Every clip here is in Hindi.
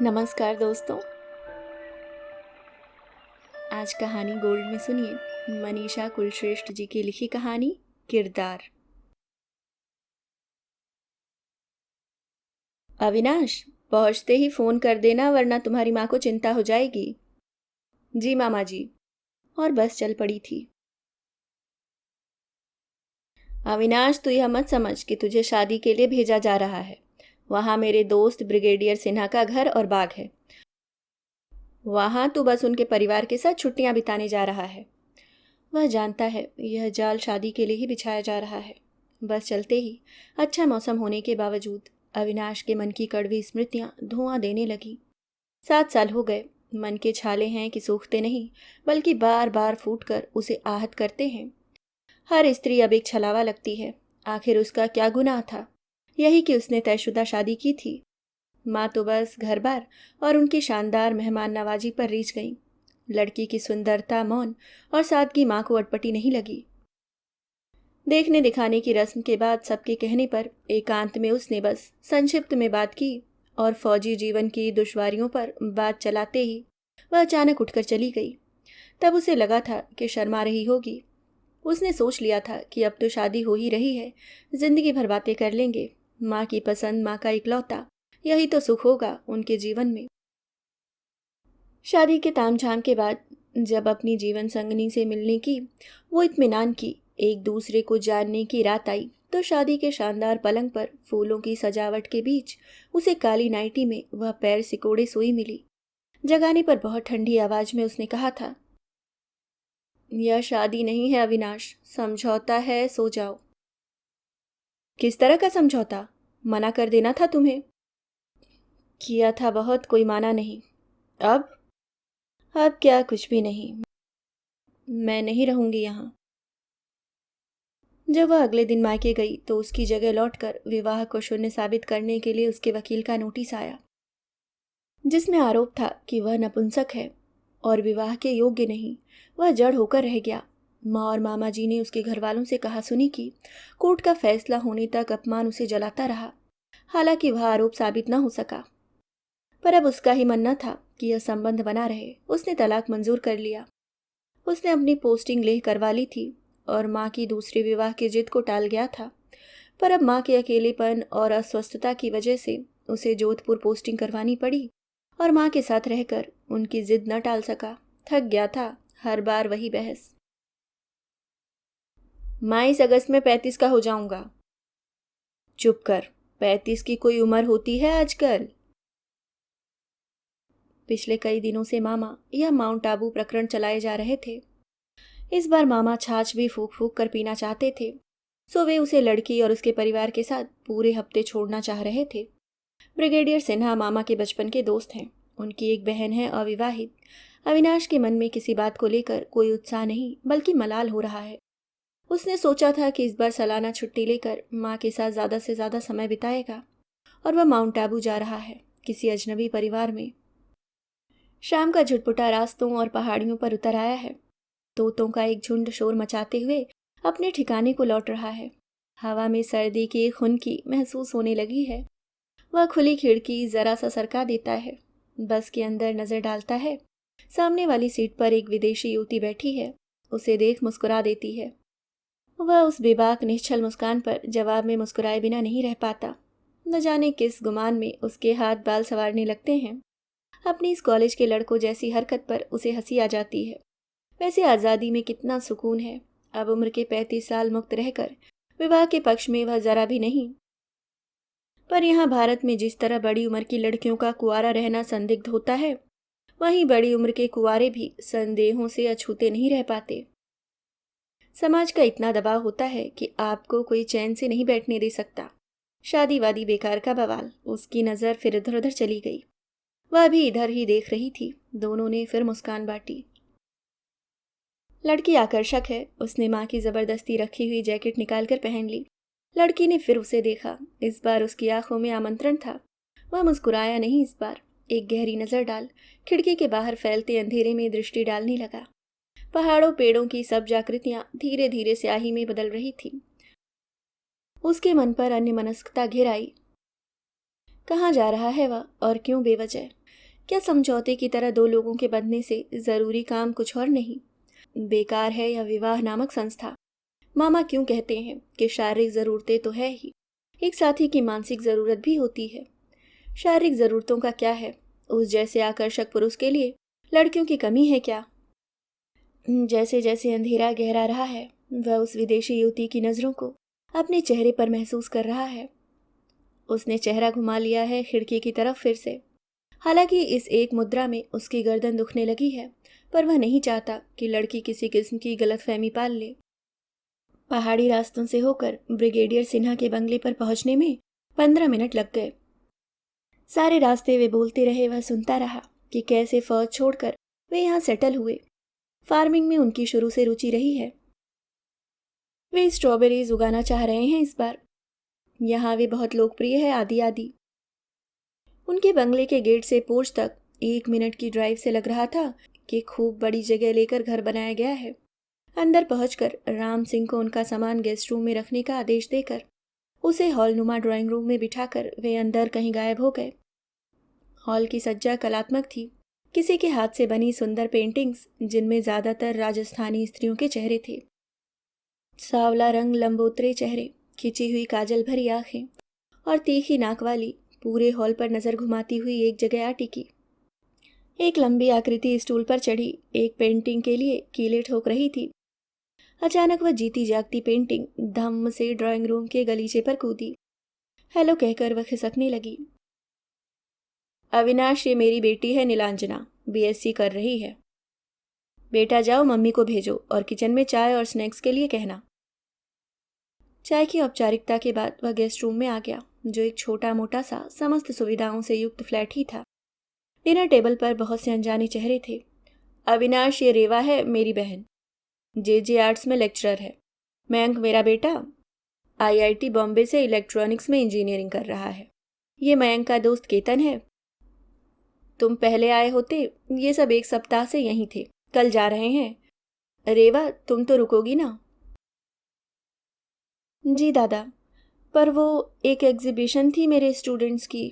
नमस्कार दोस्तों। आज कहानी गोल्ड में सुनिए मनीषा कुलश्रेष्ठ जी की लिखी कहानी किरदार। अविनाश, पहुंचते ही फोन कर देना वरना तुम्हारी माँ को चिंता हो जाएगी। जी मामा जी। और बस चल पड़ी थी। अविनाश, तू यह मत समझ कि तुझे शादी के लिए भेजा जा रहा है। वहां मेरे दोस्त ब्रिगेडियर सिन्हा का घर और बाग है। वहां तू बस उनके परिवार के साथ छुट्टियां बिताने जा रहा है। वह जानता है यह जाल शादी के लिए ही बिछाया जा रहा है। बस चलते ही अच्छा मौसम होने के बावजूद अविनाश के मन की कड़वी स्मृतियां धुआं देने लगी। 7 साल हो गए। मन के छाले हैं कि सूखते नहीं, बल्कि बार बार फूट कर उसे आहत करते हैं। हर स्त्री अब एक छलावा लगती है। आखिर उसका क्या गुनाह था? यही कि उसने तयशुदा शादी की थी। माँ तो बस घर बार और उनकी शानदार मेहमान नवाजी पर रीझ गई। लड़की की सुंदरता, मौन और सादगी माँ को अटपटी नहीं लगी। देखने दिखाने की रस्म के बाद सबके कहने पर एकांत में उसने बस संक्षिप्त में बात की और फौजी जीवन की दुश्वारियों पर बात चलाते ही वह अचानक उठकर चली गई। तब उसे लगा था कि शर्मा रही होगी। उसने सोच लिया था कि अब तो शादी हो ही रही है, जिंदगी भर बातें कर लेंगे। माँ की पसंद, माँ का इकलौता, यही तो सुख होगा उनके जीवन में। शादी के तामझाम के बाद जब अपनी जीवन संगनी से मिलने की, वो इत्मीनान की, एक दूसरे को जानने की रात आई, तो शादी के शानदार पलंग पर फूलों की सजावट के बीच उसे काली नाइटी में वह पैर सिकोड़े सोई मिली। जगाने पर बहुत ठंडी आवाज में उसने कहा था, यह शादी नहीं है अविनाश, समझौता है, सो जाओ। किस तरह का समझौता? मना कर देना था तुम्हें। किया था बहुत, कोई माना नहीं। अब? अब क्या, कुछ भी नहीं। मैं नहीं रहूंगी यहाँ। जब वह अगले दिन मायके गई तो उसकी जगह लौटकर विवाह को शून्य साबित करने के लिए उसके वकील का नोटिस आया, जिसमें आरोप था कि वह नपुंसक है और विवाह के योग्य नहीं। वह जड़ होकर रह गया। माँ और मामा जी ने उसके घर वालों से कहा सुनी की कोर्ट का फैसला होने तक अपमान उसे जलाता रहा। हालांकि वह आरोप साबित न हो सका, पर अब उसका ही मन न था कि यह संबंध बना रहे। उसने तलाक मंजूर कर लिया। उसने अपनी पोस्टिंग लेह करवा ली थी और माँ की दूसरे विवाह की जिद को टाल गया था। पर अब माँ के अकेलेपन और अस्वस्थता की वजह से उसे जोधपुर पोस्टिंग करवानी पड़ी और माँ के साथ रहकर उनकी जिद न टाल सका। थक गया था, हर बार वही बहस। माँ, इस अगस्त में 35 का हो जाऊंगा। चुप कर, 35 की कोई उम्र होती है आजकल? पिछले कई दिनों से मामा यह माउंट आबू प्रकरण चलाए जा रहे थे। इस बार मामा छाछ भी फूक फूक कर पीना चाहते थे, सो वे उसे लड़की और उसके परिवार के साथ पूरे हफ्ते छोड़ना चाह रहे थे। ब्रिगेडियर सिन्हा मामा के बचपन के दोस्त हैं। उनकी एक बहन है, अविवाहित। अविनाश के मन में किसी बात को लेकर कोई उत्साह नहीं, बल्कि मलाल हो रहा है। उसने सोचा था कि इस बार सालाना छुट्टी लेकर माँ के साथ ज़्यादा से ज़्यादा समय बिताएगा, और वह माउंट आबू जा रहा है, किसी अजनबी परिवार में। शाम का झुटपुटा रास्तों और पहाड़ियों पर उतर आया है। तोतों का एक झुंड शोर मचाते हुए अपने ठिकाने को लौट रहा है। हवा में सर्दी की खुनकी महसूस होने लगी है। वह खुली खिड़की जरा सा सरका देता है, बस के अंदर नजर डालता है। सामने वाली सीट पर एक विदेशी युवती बैठी है। उसे देख मुस्कुरा देती है। वह उस बेबाक निश्चल मुस्कान पर जवाब में मुस्कुराए बिना नहीं रह पाता। न जाने किस गुमान में उसके हाथ बाल संवारने लगते हैं। अपनी इस कॉलेज के लड़कों जैसी हरकत पर उसे हंसी आ जाती है। वैसे आज़ादी में कितना सुकून है। अब उम्र के 35 साल मुक्त रहकर विवाह के पक्ष में वह जरा भी नहीं। पर यहाँ भारत में जिस तरह बड़ी उम्र की लड़कियों का कुंवारा रहना संदिग्ध होता है, वहीं बड़ी उम्र के कुंवारे भी संदेहों से अछूते नहीं रह पाते। समाज का इतना दबाव होता है कि आपको कोई चैन से नहीं बैठने दे सकता। शादी वादी बेकार का बवाल। उसकी नज़र फिर इधर उधर चली गई। वह भी इधर ही देख रही थी। दोनों ने फिर मुस्कान बांटी। लड़की आकर्षक है। उसने माँ की जबरदस्ती रखी हुई जैकेट निकालकर पहन ली। लड़की ने फिर उसे देखा। इस बार उसकी आंखों में आमंत्रण था। वह मुस्कुराया नहीं। इस बार एक गहरी नजर डाल खिड़की के बाहर फैलते अंधेरे में दृष्टि डालने लगा। पहाड़ों पेड़ों की सब जाकृतियां धीरे धीरे स्याही में बदल रही थी। उसके मन पर अन्य मनस्कता घिर आई। कहाँ जा रहा है वह और क्यों बेवजह? क्या समझौते की तरह दो लोगों के बंधने से ज़रूरी काम कुछ और नहीं? बेकार है यह विवाह नामक संस्था। मामा क्यों कहते हैं कि शारीरिक ज़रूरतें तो है ही, एक साथी की मानसिक ज़रूरत भी होती है। शारीरिक ज़रूरतों का क्या है, उस जैसे आकर्षक पुरुष के लिए लड़कियों की कमी है क्या? जैसे जैसे अंधेरा गहरा रहा है, वह उस विदेशी युवती की नज़रों को अपने चेहरे पर महसूस कर रहा है। उसने चेहरा घुमा लिया है खिड़की की तरफ फिर से। हालांकि इस एक मुद्रा में उसकी गर्दन दुखने लगी है, पर वह नहीं चाहता कि लड़की किसी किस्म की गलतफहमी पाल ले। पहाड़ी रास्तों से होकर ब्रिगेडियर सिन्हा के बंगले पर पहुंचने में 15 मिनट लग गए। सारे रास्ते वे बोलते रहे, वह सुनता रहा कि कैसे फौज छोड़कर वे यहाँ सेटल हुए। फार्मिंग में उनकी शुरू से रुचि रही है। वे स्ट्रॉबेरीज उगाना चाह रहे हैं इस बार। यहाँ वे बहुत लोकप्रिय है, आदि आदि। उनके बंगले के गेट से पोर्च तक 1 मिनट की ड्राइव से लग रहा था कि खूब बड़ी जगह लेकर घर बनाया गया है। अंदर पहुंचकर राम सिंह को उनका सामान गेस्ट रूम में रखने का आदेश देकर उसे हॉलनुमा ड्राइंग रूम में बिठाकर वे अंदर कहीं गायब हो गए। हॉल की सज्जा कलात्मक थी। किसी के हाथ से बनी सुंदर पेंटिंग्स, जिनमें ज्यादातर राजस्थानी स्त्रियों के चेहरे थे। सांवला रंग, लंबोतरे चेहरे, खिंची हुई काजल भरी आंखें और तीखी नाक वाली पूरे हॉल पर नजर घुमाती हुई एक जगह आ टिकी। एक लंबी आकृति स्टूल पर चढ़ी एक पेंटिंग के लिए कीले ठोक रही थी। अचानक वह जीती जागती पेंटिंग धम्म से ड्राइंग रूम के गलीचे पर कूदी। हेलो कहकर वह खिसकने लगी। अविनाश, ये मेरी बेटी है नीलांजना, बीएससी कर रही है। बेटा जाओ, मम्मी को भेजो और किचन में चाय और स्नैक्स के लिए कहना। चाय की औपचारिकता के बाद वह गेस्ट रूम में आ गया, जो एक छोटा मोटा सा समस्त सुविधाओं से युक्त फ्लैट ही था। डिनर टेबल पर बहुत से अनजाने चेहरे थे। अविनाश, ये रेवा है, मेरी बहन, जे आर्ट्स में लेक्चरर है। मयंक, मेरा बेटा, आईआईटी बॉम्बे से इलेक्ट्रॉनिक्स में इंजीनियरिंग कर रहा है। ये मयंक का दोस्त केतन है। तुम पहले आए होते, ये सब एक सप्ताह से यहीं थे, कल जा रहे हैं। रेवा, तुम तो रुकोगी ना? जी दादा, पर वो एक एग्जीबिशन थी मेरे स्टूडेंट्स की।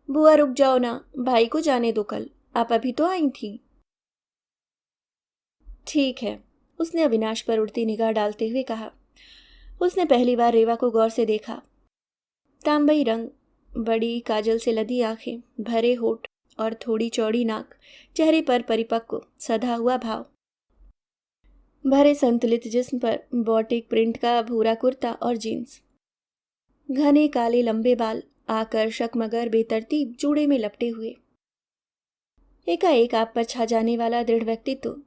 बुआ रुक जाओ ना, भाई को जाने दो, कल आप अभी तो आई थी। ठीक है, उसने अविनाश पर उड़ती निगाह डालते हुए कहा। उसने पहली बार रेवा को गौर से देखा। तांबई रंग, बड़ी काजल से लदी आंखें, भरे होठ और थोड़ी चौड़ी नाक, चेहरे पर परिपक्व सधा हुआ भाव। भरे संतुलित जिस्म पर बॉटिक प्रिंट का भूरा कुर्ता और जीन्स। घने काले लंबे बाल आकर्षक मगर बेतरतीब जूड़े में लपटे हुए। एकाएक आप पर छा जाने वाला दृढ़ व्यक्तित्व।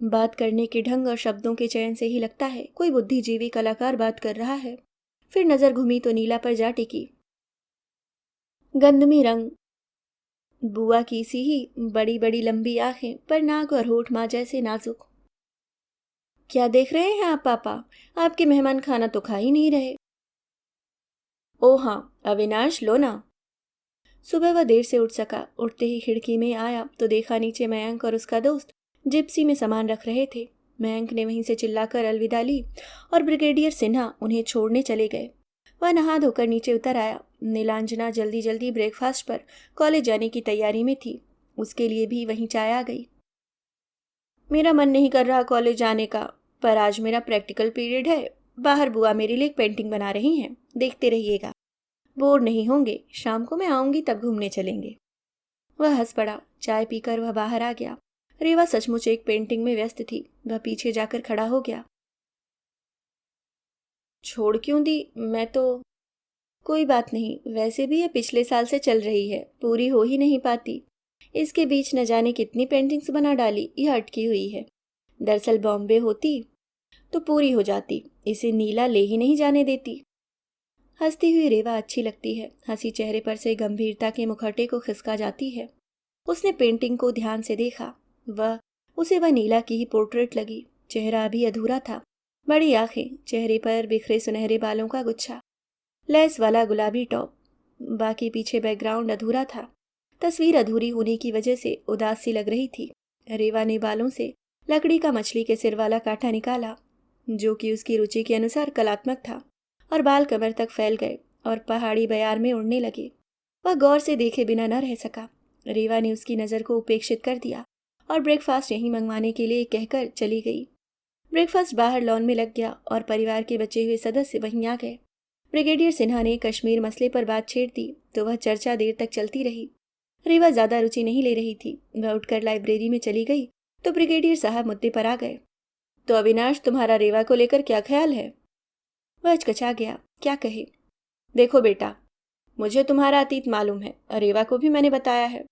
बात करने के ढंग और शब्दों के चयन से ही लगता है कोई बुद्धिजीवी कलाकार बात कर रहा है। फिर नजर घूमी तो नीला पर जा टिकी। गंधमी रंग, बुआ की सी ही बड़ी बड़ी लंबी आंखें, पर नाक और होठ माँ जैसे नाजुक। क्या देख रहे हैं आप पापा? आपके मेहमान खाना तो खा ही नहीं रहे। ओ हाँ अविनाश, लो ना। सुबह वह देर से उठ सका। उठते ही खिड़की में आया तो देखा नीचे मयंक और उसका दोस्त जिप्सी में सामान रख रहे थे। मयंक ने वहीं से चिल्लाकर अलविदा ली और ब्रिगेडियर सिन्हा उन्हें छोड़ने चले गए। वह नहा धोकर नीचे उतर आया। नीलांजना जल्दी जल्दी ब्रेकफास्ट पर कॉलेज जाने की तैयारी में थी। उसके लिए भी वहीं चाय आ गई। मेरा मन नहीं कर रहा कॉलेज जाने का, पर आज मेरा प्रैक्टिकल पीरियड है। बाहर बुआ मेरे लिए एक पेंटिंग बना रही हैं, देखते रहिएगा। बोर नहीं होंगे, शाम को मैं आऊंगी तब घूमने चलेंगे। वह हंस पड़ा। चाय पीकर वह बाहर आ गया। रेवा सचमुच एक पेंटिंग में व्यस्त थी। वह पीछे जाकर खड़ा हो गया। छोड़ क्यों दी? मैं तो कोई बात नहीं, वैसे भी ये पिछले साल से चल रही है, पूरी हो ही नहीं पाती। इसके बीच न जाने कितनी पेंटिंग्स बना डाली, यह अटकी हुई है। दरअसल बॉम्बे होती तो पूरी हो जाती, इसे नीला ले ही नहीं जाने देती। हंसती हुई रेवा अच्छी लगती है। हंसी चेहरे पर से गंभीरता के मुखौटे को खिसका जाती है। उसने पेंटिंग को ध्यान से देखा। उसे वह नीला की ही पोर्ट्रेट लगी। चेहरा अभी अधूरा था। बड़ी आंखें, चेहरे पर बिखरे सुनहरे बालों का गुच्छा, लेस वाला गुलाबी टॉप, बाकी पीछे बैकग्राउंड अधूरा था। तस्वीर अधूरी होने की वजह से उदास सी लग रही थी। रेवा ने बालों से लकड़ी का मछली के सिर वाला कांटा निकाला, जो कि उसकी रुचि के अनुसार कलात्मक था, और बाल कमर तक फैल गए और पहाड़ी बयार में उड़ने लगे। वह गौर से देखे बिना न रह सका। रेवा ने उसकी नज़र को उपेक्षित कर दिया और ब्रेकफास्ट यहीं मंगवाने के लिए कहकर चली गई। ब्रेकफास्ट बाहर लॉन में लग गया और परिवार के बचे हुए सदस्य वहीं आ गए। ब्रिगेडियर सिन्हा ने कश्मीर मसले पर बात छेड़ दी तो वह चर्चा देर तक चलती रही। रेवा ज़्यादा रुचि नहीं ले रही थी। वह उठकर लाइब्रेरी में चली गई तो ब्रिगेडियर साहब मुद्दे पर आ गए। तो अविनाश, तुम्हारा रेवा को लेकर क्या ख्याल है? वह हिचकिचा गया, क्या कहे। देखो बेटा, मुझे तुम्हारा अतीत मालूम है और रेवा को भी मैंने बताया है।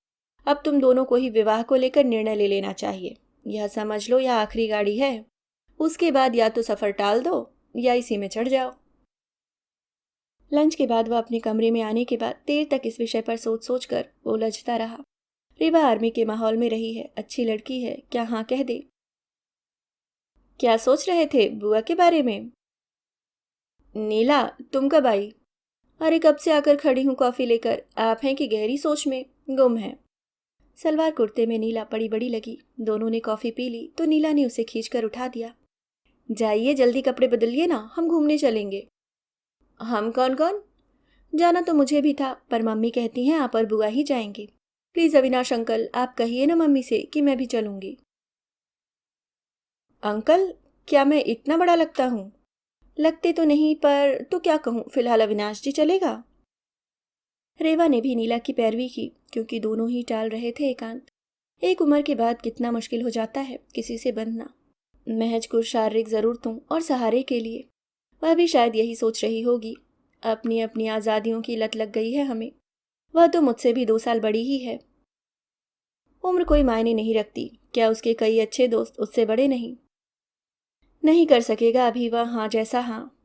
अब तुम दोनों को ही विवाह को लेकर निर्णय ले लेना चाहिए। यह समझ लो यह आखिरी गाड़ी है। उसके बाद या तो सफ़र टाल दो या इसी में चढ़ जाओ। लंच के बाद वह अपने कमरे में आने के बाद देर तक इस विषय पर सोच सोच कर उलझता रहा। रेवा आर्मी के माहौल में रही है, अच्छी लड़की है, क्या हाँ कह दे। क्या सोच रहे थे बुआ के बारे में? नीला, तुम कब आई? अरे कब से आकर खड़ी हूँ कॉफ़ी लेकर। आप हैं कि गहरी सोच में गुम हैं। सलवार कुर्ते में नीला बड़ी बड़ी लगी। दोनों ने कॉफ़ी पी ली तो नीला ने उसे खींचकर उठा दिया। जाइए जल्दी कपड़े बदलिए ना, हम घूमने चलेंगे। हम कौन कौन? जाना तो मुझे भी था, पर मम्मी कहती हैं आप और बुआ ही जाएंगे। प्लीज़ अविनाश अंकल, आप कहिए ना मम्मी से कि मैं भी चलूंगी। अंकल? क्या मैं इतना बड़ा लगता हूँ? लगते तो नहीं, पर तो क्या कहूँ, फिलहाल अविनाश जी चलेगा। रेवा ने भी नीला की पैरवी की, क्योंकि दोनों ही टाल रहे थे एकांत। एक उम्र के बाद कितना मुश्किल हो जाता है किसी से बंधना, महज कुछ शारीरिक ज़रूरतों और सहारे के लिए। वह भी शायद यही सोच रही होगी। अपनी अपनी आज़ादियों की लत लग गई है हमें। वह तो मुझसे भी 2 साल बड़ी ही है। उम्र कोई मायने नहीं रखती। क्या उसके कई अच्छे दोस्त उससे बड़े नहीं? नहीं कर सकेगा अभी वह हाँ जैसा हाँ।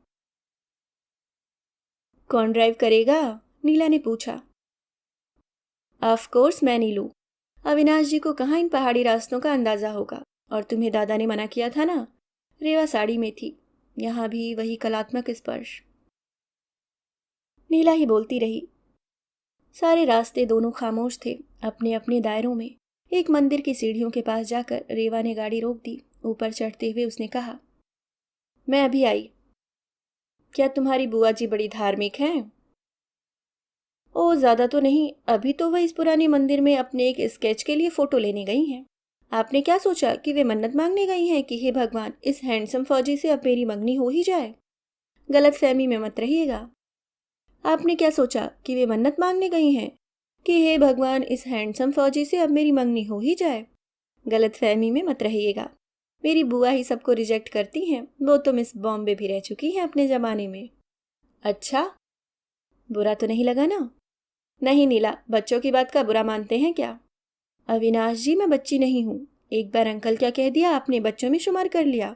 कौन ड्राइव करेगा? नीला ने पूछा। ऑफ कोर्स मैं नीलू। अविनाश जी को कहाँ इन पहाड़ी रास्तों का अंदाज़ा होगा। और तुम्हें दादा ने मना किया था ना। रेवा साड़ी में थी, यहाँ भी वही कलात्मक स्पर्श। नीला ही बोलती रही। सारे रास्ते दोनों खामोश थे, अपने अपने दायरों में। एक मंदिर की सीढ़ियों के पास जाकर रेवा ने गाड़ी रोक दी। ऊपर चढ़ते हुए उसने कहा, मैं अभी आई। क्या तुम्हारी बुआ जी बड़ी धार्मिक हैं? ओ ज़्यादा तो नहीं, अभी तो वह इस पुराने मंदिर में अपने एक स्केच के लिए फ़ोटो लेने गई हैं। आपने क्या सोचा कि वे मन्नत मांगने गई हैं कि हे भगवान, इस हैंडसम फौजी से अब मेरी मंगनी हो ही जाए? गलत फहमी में मत रहिएगा। आपने क्या सोचा कि वे मन्नत मांगने गई हैं कि हे भगवान, इस हैंडसम फौजी से अब मेरी मंगनी हो ही जाए? गलत फहमी में मत रहिएगा। मेरी बुआ ही सबको रिजेक्ट करती हैं। वो तो मिस बॉम्बे भी रह चुकी हैं अपने ज़माने में। अच्छा, बुरा तो नहीं लगा ना? नहीं नीला, बच्चों की बात का बुरा मानते हैं क्या? अविनाश जी, मैं बच्ची नहीं हूँ। एक बार अंकल क्या कह दिया आपने बच्चों में शुमार कर लिया।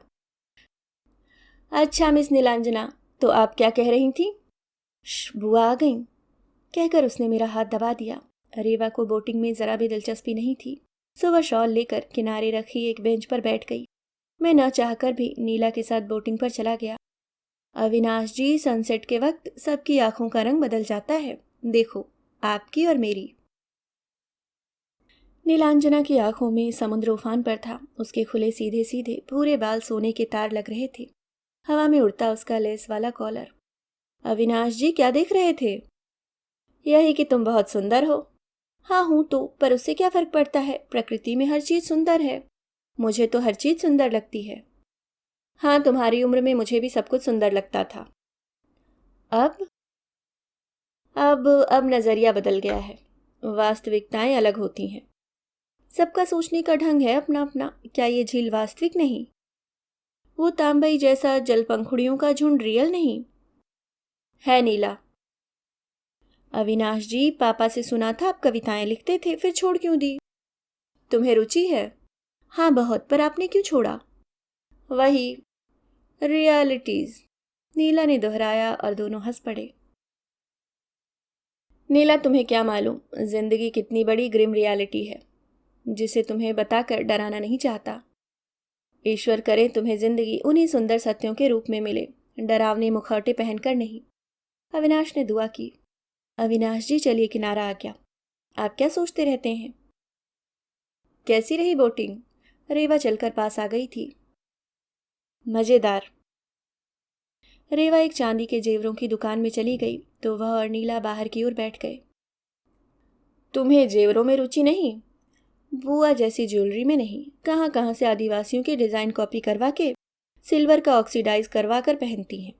अच्छा मिस नीलांजना, तो आप क्या कह रही थी? बुआ आ गई, कहकर उसने मेरा हाथ दबा दिया। रेवा को बोटिंग में ज़रा भी दिलचस्पी नहीं थी, सो वह शॉल लेकर किनारे रखी एक बेंच पर बैठ गई। मैं न चाहकर भी नीला के साथ बोटिंग पर चला गया। अविनाश जी, सनसेट के वक्त सबकी आंखों का रंग बदल जाता है। देखो, आपकी और मेरी। नीलांजना की आंखों में समुद्र उफान पर था। उसके खुले सीधे सीधे पूरे बाल सोने के तार लग रहे थे। हवा में उड़ता उसका लेस वाला कॉलर। अविनाश जी, क्या देख रहे थे? यही कि तुम बहुत सुंदर हो। हाँ हूं तो, पर उससे क्या फर्क पड़ता है? प्रकृति में हर चीज सुंदर है। मुझे तो हर चीज सुंदर लगती है। हाँ, तुम्हारी उम्र में मुझे भी सब कुछ सुंदर लगता था। अब अब नजरिया बदल गया है। वास्तविकताएं अलग होती हैं। सबका सोचने का ढंग है अपना अपना। क्या ये झील वास्तविक नहीं? वो तांबई जैसा जलपंखुड़ियों का झुंड रियल नहीं है? नीला, अविनाश जी, पापा से सुना था आप कविताएं लिखते थे, फिर छोड़ क्यों दी? तुम्हें रुचि है? हाँ बहुत, पर आपने क्यों छोड़ा? वही रियलिटीज, नीला ने दोहराया और दोनों हंस पड़े। नीला, तुम्हें क्या मालूम जिंदगी कितनी बड़ी ग्रिम रियलिटी है, जिसे तुम्हें बताकर डराना नहीं चाहता। ईश्वर करे तुम्हें जिंदगी उन्हीं सुंदर सत्यों के रूप में मिले, डरावने मुखौटे पहनकर नहीं। अविनाश ने दुआ की। अविनाश जी, चलिए किनारा आ गया। आप क्या सोचते रहते हैं? कैसी रही बोटिंग? रेवा चलकर पास आ गई थी। मज़ेदार। रेवा एक चांदी के जेवरों की दुकान में चली गई तो वह और नीला बाहर की ओर बैठ गए। तुम्हें जेवरों में रुचि नहीं? बुआ जैसी ज्वेलरी में नहीं, कहाँ कहाँ से आदिवासियों की डिज़ाइन कॉपी करवा के सिल्वर का ऑक्सीडाइज करवा कर पहनती हैं।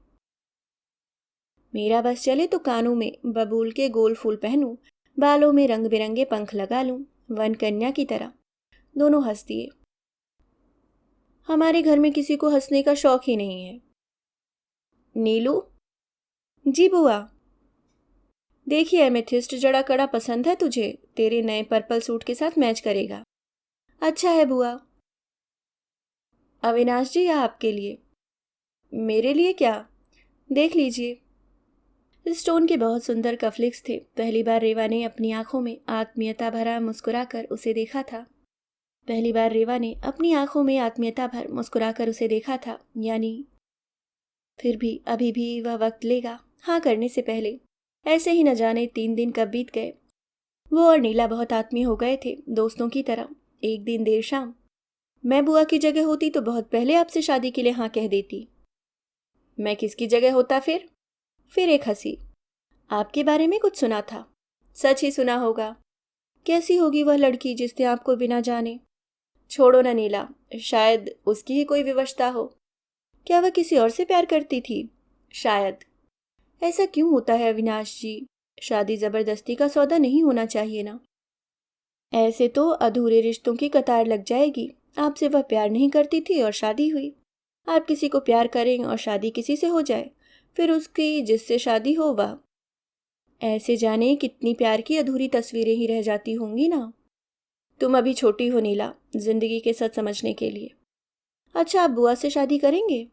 मेरा बस चले तो कानों में बबूल के गोल फूल पहनूं, बालों में रंग बिरंगे पंख लगा लूं, वन कन्या की तरह। दोनों हंस दिए। हमारे घर में किसी को हंसने का शौक ही नहीं है। नीलू। जी बुआ। देखिए एमेथिस्ट जड़ा कड़ा पसंद है तुझे, तेरे नए पर्पल सूट के साथ मैच करेगा। अच्छा है बुआ। अविनाश जी यह आपके लिए। मेरे लिए क्या? देख लीजिए। इस स्टोन के बहुत सुंदर कफलिक्स थे। पहली बार रेवा ने अपनी आंखों में आत्मीयता भरा मुस्कुराकर उसे देखा था। पहली बार रेवा ने अपनी आंखों में आत्मीयता भर मुस्कुराकर उसे देखा था, यानी फिर भी अभी भी वह वक्त लेगा हाँ करने से पहले। ऐसे ही न जाने 3 दिन कब बीत गए। वो और नीला बहुत आत्मीय हो गए थे, दोस्तों की तरह। एक दिन देर शाम मैं बुआ की जगह होती तो बहुत पहले आपसे शादी के लिए हाँ कह देती। मैं किसकी जगह होता फिर? फिर एक हंसी। आपके बारे में कुछ सुना था। सच ही सुना होगा। कैसी होगी वह लड़की जिसने आपको बिना जाने? छोड़ो ना नीला, शायद उसकी ही कोई विवशता हो। क्या वह किसी और से प्यार करती थी? शायद। ऐसा क्यों होता है अविनाश जी? शादी जबरदस्ती का सौदा नहीं होना चाहिए ना। ऐसे तो अधूरे रिश्तों की कतार लग जाएगी। आपसे वह प्यार नहीं करती थी और शादी हुई। आप किसी को प्यार करें और शादी किसी से हो जाए, फिर उसकी जिससे शादी हो वह। ऐसे जाने कितनी प्यार की अधूरी तस्वीरें ही रह जाती होंगी ना। तुम अभी छोटी हो नीला, जिंदगी के सच समझने के लिए। अच्छा आप बुआ से शादी करेंगे?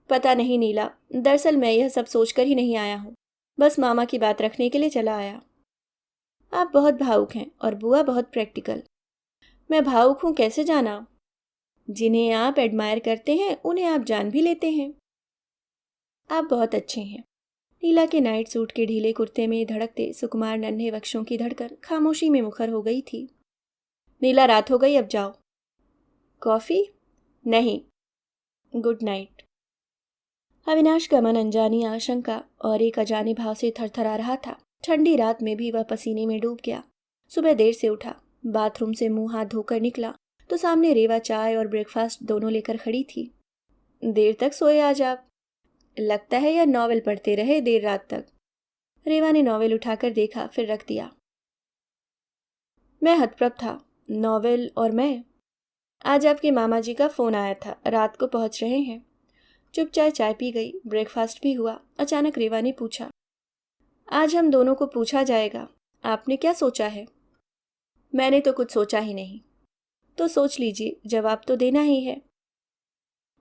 पता नहीं नीला, दरअसल मैं यह सब सोचकर ही नहीं आया हूँ। बस मामा की बात रखने के लिए चला आया। आप बहुत भावुक हैं और बुआ बहुत प्रैक्टिकल। मैं भावुक हूँ कैसे जाना? जिन्हें आप एडमायर करते हैं उन्हें आप जान भी लेते हैं। आप बहुत अच्छे हैं। नीला के नाइट सूट के ढीले कुर्ते में धड़कते सुकुमार नन्हे वक्षों की धड़कन खामोशी में मुखर हो गई थी। नीला रात हो गई, अब जाओ। कॉफी? नहीं। Good night. अविनाश का मन अनजानी आशंका और एक अजाने भाव से थरथरा रहा था। ठंडी रात में भी वह पसीने में डूब गया। सुबह देर से उठा, बाथरूम से मुंह हाथ धोकर निकला तो सामने रेवा चाय और ब्रेकफास्ट दोनों लेकर खड़ी थी। देर तक सोए आज आप? लगता है यह नॉवेल पढ़ते रहे देर रात तक। रेवा ने नॉवेल उठाकर देखा, फिर रख दिया। मैं हतप्रभ था। नॉवेल और मैं? आज आपके मामा जी का फोन आया था, रात को पहुंच रहे हैं। चुपचाप चाय पी गई, ब्रेकफास्ट भी हुआ। अचानक रेवा ने पूछा, आज हम दोनों को पूछा जाएगा, आपने क्या सोचा है? मैंने तो कुछ सोचा ही नहीं। तो सोच लीजिए, जवाब तो देना ही है।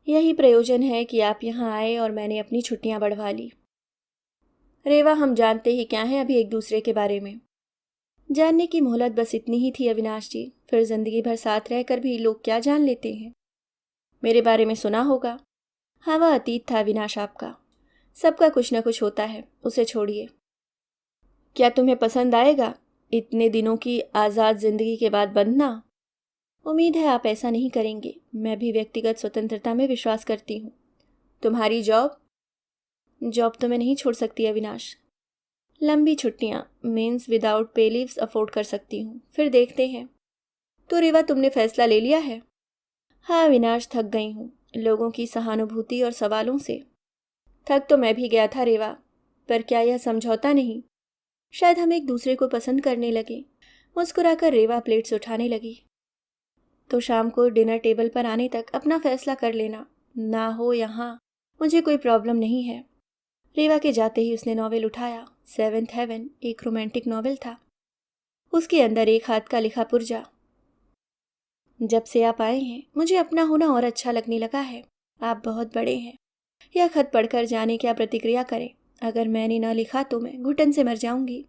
यही प्रयोजन है कि आप यहाँ आए और मैंने अपनी छुट्टियां बढ़वा ली। रेवा हम जानते ही क्या हैं अभी एक दूसरे के बारे में। जानने की मोहलत बस इतनी ही थी अविनाश जी, फिर जिंदगी भर साथ रहकर भी लोग क्या जान लेते हैं। मेरे बारे में सुना होगा। हाँ वह अतीत था अविनाश आपका। सबका कुछ न कुछ होता है, उसे छोड़िए। क्या तुम्हें पसंद आएगा इतने दिनों की आज़ाद जिंदगी के बाद बंधना? उम्मीद है आप ऐसा नहीं करेंगे। मैं भी व्यक्तिगत स्वतंत्रता में विश्वास करती हूँ। तुम्हारी जॉब? जॉब तो मैं नहीं छोड़ सकती अविनाश। लंबी छुट्टियाँ means without pay leaves afford कर सकती हूँ, फिर देखते हैं। तो रेवा तुमने फैसला ले लिया है? हाँ अविनाश, थक गई हूँ लोगों की सहानुभूति और सवालों से। थक तो मैं भी गया था रेवा, पर क्या यह समझौता नहीं? शायद हम एक दूसरे को पसंद करने लगे। मुस्कुराकर रेवा प्लेट्स उठाने लगी। तो शाम को डिनर टेबल पर आने तक अपना फैसला कर लेना। ना हो यहाँ, मुझे कोई प्रॉब्लम नहीं है। रेवा के जाते ही उसने नॉवेल उठाया। 7th हेवन एक रोमांटिक नॉवेल था। उसके अंदर एक हाथ का लिखा पुर्जा। जब से आप आए हैं मुझे अपना होना और अच्छा लगने लगा है। आप बहुत बड़े हैं। यह खत पढ़कर जाने क्या प्रतिक्रिया करें। अगर मैंने न लिखा तो मैं घुटन से मर जाऊंगी।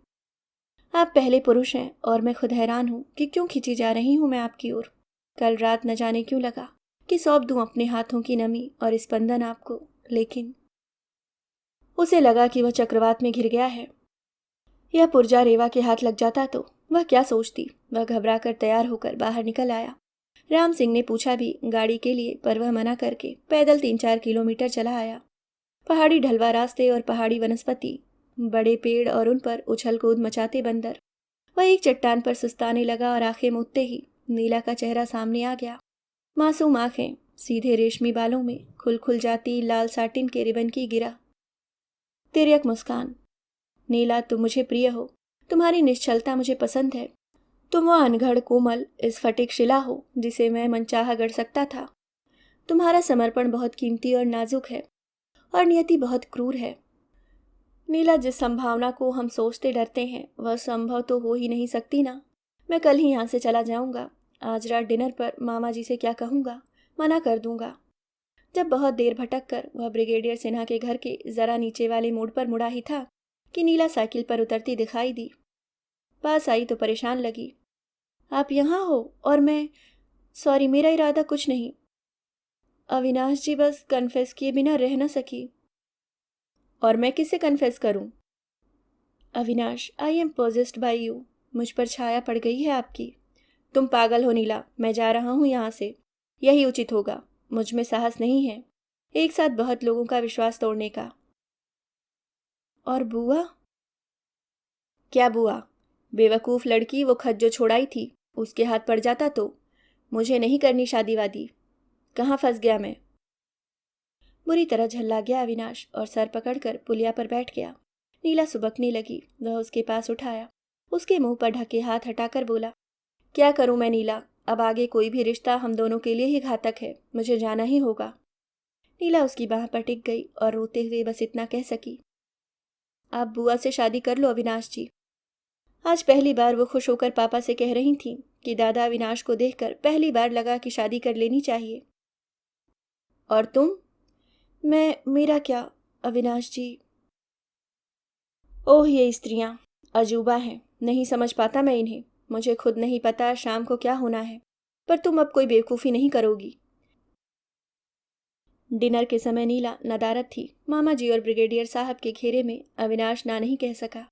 आप पहले पुरुष हैं और मैं खुद हैरान हूँ कि क्यों खींची जा रही हूँ मैं आपकी ओर। कल रात न जाने क्यों लगा कि सौंप दूं अपने हाथों की नमी और स्पंदन आपको, लेकिन उसे लगा कि वह चक्रवात में घिर गया है। यह पुर्जा रेवा के हाथ लग जाता तो वह क्या सोचती। वह घबरा कर तैयार होकर बाहर निकल आया। राम सिंह ने पूछा भी गाड़ी के लिए, पर वह मना करके पैदल 3-4 किलोमीटर चला आया। पहाड़ी ढलवा रास्ते और पहाड़ी वनस्पति, बड़े पेड़ और उन पर उछल कूद मचाते बंदर, वह एक चट्टान पर सुस्ताने लगा और आंखें मूंदते ही नीला का चेहरा सामने आ गया। मासूम आंखें, सीधे रेशमी बालों में खुल खुल जाती लाल साटिन के रिबन की गिरा, तिर्यक मुस्कान। नीला, तुम मुझे प्रिय हो, तुम्हारी निश्चलता मुझे पसंद है। तुम वह अनघड़ कोमल स्फटिक शिला हो जिसे मैं मनचाहा गढ़ सकता था। तुम्हारा समर्पण बहुत कीमती और नाजुक है, और नियति बहुत क्रूर है। नीला, जिस संभावना को हम सोचते डरते हैं वह संभव तो हो ही नहीं सकती ना। मैं कल ही यहाँ से चला जाऊंगा। आज रात डिनर पर मामा जी से क्या कहूँगा, मना कर दूंगा। जब बहुत देर भटक कर वह ब्रिगेडियर सिन्हा के घर के जरा नीचे वाले मोड़ पर मुड़ा ही था कि नीला साइकिल पर उतरती दिखाई दी। पास आई तो परेशान लगी। आप यहाँ हो और मैं? सॉरी, मेरा इरादा कुछ नहीं। अविनाश जी बस कन्फेस किए बिना रह न सकी। और मैं किसे कन्फेस करूं? Avinash, I am possessed by you. मुझ पर छाया पड़ गई है आपकी। तुम पागल हो नीला, मैं जा रहा हूं यहाँ से। यही उचित होगा। मुझ में साहस नहीं है एक साथ बहुत लोगों का विश्वास तोड़ने का। और बुआ? क्या बुआ? बेवकूफ़ लड़की, वो खत जो छोड़ाई थी उसके हाथ पड़ जाता तो। मुझे नहीं करनी शादी वादी। कहाँ फंस गया मैं? बुरी तरह झल्ला गया अविनाश और सर पकड़कर पुलिया पर बैठ गया। नीला सुबकने लगी। वह उसके पास उठाया, उसके मुंह पर ढके हाथ हटाकर बोला, क्या करूं मैं नीला? अब आगे कोई भी रिश्ता हम दोनों के लिए ही घातक है। मुझे जाना ही होगा। नीला उसकी बाह पर टिक गई और रोते हुए बस इतना कह सकी, आप बुआ से शादी कर लो अविनाश जी। आज पहली बार वो खुश होकर पापा से कह रही थी कि दादा अविनाश को देखकर पहली बार लगा कि शादी कर लेनी चाहिए। और तुम? मेरा क्या अविनाश जी? ओह, ये स्त्रियां अजूबा हैं, नहीं समझ पाता मैं इन्हें। मुझे खुद नहीं पता शाम को क्या होना है, पर तुम अब कोई बेवकूफ़ी नहीं करोगी। डिनर के समय नीला नदारत थी। मामा जी और ब्रिगेडियर साहब के घेरे में अविनाश ना नहीं कह सका।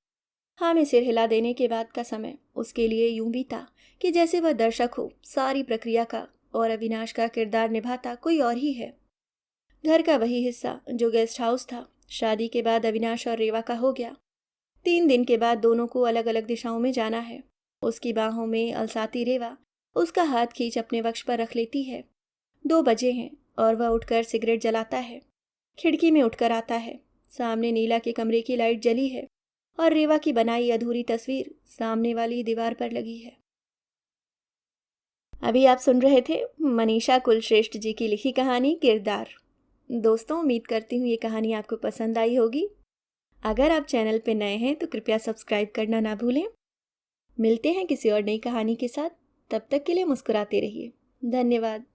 हाँ में सिर हिला देने के बाद का समय उसके लिए यूं बीता कि जैसे वह दर्शक हो सारी प्रक्रिया का, और अविनाश का किरदार निभाता कोई और ही है। घर का वही हिस्सा जो गेस्ट हाउस था, शादी के बाद अविनाश और रेवा का हो गया। 3 दिन के बाद दोनों को अलग अलग दिशाओं में जाना है। उसकी बाहों में अलसाती रेवा उसका हाथ खींच अपने वक्ष पर रख लेती है। 2 बजे हैं और वह उठकर सिगरेट जलाता है। खिड़की में उठकर आता है। सामने नीला के कमरे की लाइट जली है और रेवा की बनाई अधूरी तस्वीर सामने वाली दीवार पर लगी है। अभी आप सुन रहे थे मनीषा कुलश्रेष्ठ जी की लिखी कहानी किरदार। दोस्तों, उम्मीद करती हूँ ये कहानी आपको पसंद आई होगी। अगर आप चैनल पर नए हैं तो कृपया सब्सक्राइब करना ना भूलें। मिलते हैं किसी और नई कहानी के साथ। तब तक के लिए मुस्कुराते रहिए। धन्यवाद।